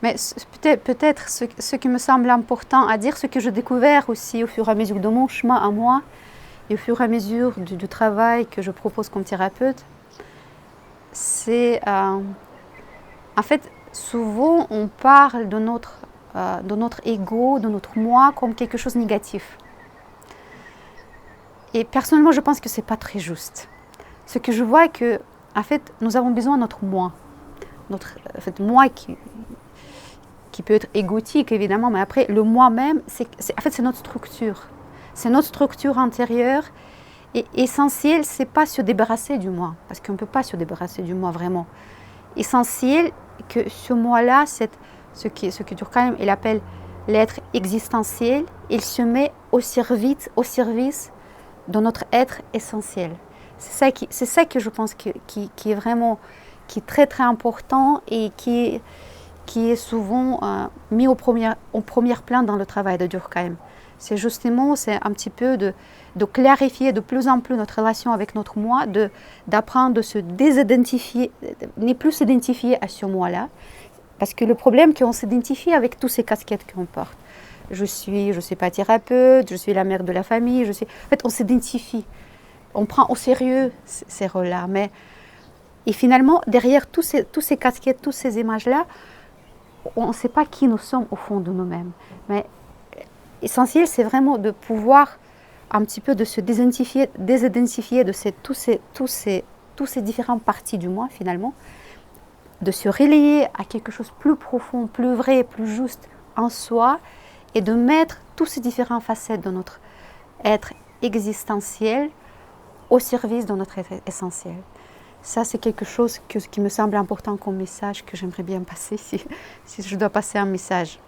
Mais peut-être ce qui me semble important à dire, ce que j'ai découvert aussi au fur et à mesure de mon chemin à moi et au fur et à mesure du travail que je propose comme thérapeute, c'est en fait souvent on parle de notre ego, de notre moi comme quelque chose de négatif. Et personnellement, je pense que c'est pas très juste. Ce que je vois est que, en fait, nous avons besoin de notre moi. Notre en fait, moi qui peut être égotique évidemment, mais après le moi-même, en fait c'est notre structure. C'est notre structure intérieure et essentiel, c'est pas se débarrasser du moi, parce qu'on ne peut pas se débarrasser du moi vraiment. Essentiel que ce moi-là, ce que Durkheim il appelle l'être existentiel, il se met au service de notre être essentiel. C'est ça que je pense qui est vraiment qui est très très important et qui est souvent mis au premier plan dans le travail de Durkheim. C'est justement, c'est un petit peu de clarifier de plus en plus notre relation avec notre moi, d'apprendre de se désidentifier, ne plus s'identifier à ce moi-là. Parce que le problème, c'est qu'on s'identifie avec toutes ces casquettes qu'on porte. Je suis pas thérapeute, je suis la mère de la famille, en fait, on s'identifie. On prend au sérieux ces rôles-là. Et finalement, derrière tous ces casquettes, toutes ces images-là, on ne sait pas qui nous sommes au fond de nous-mêmes. Mais l'essentiel, c'est vraiment de pouvoir un petit peu de se désidentifier de tous ces différentes parties du moi, finalement, de se relier à quelque chose de plus profond, plus vrai, plus juste en soi, et de mettre toutes ces différentes facettes de notre être existentiel au service de notre être essentiel. Ça, c'est quelque chose qui me semble important comme message que j'aimerais bien passer si je dois passer un message.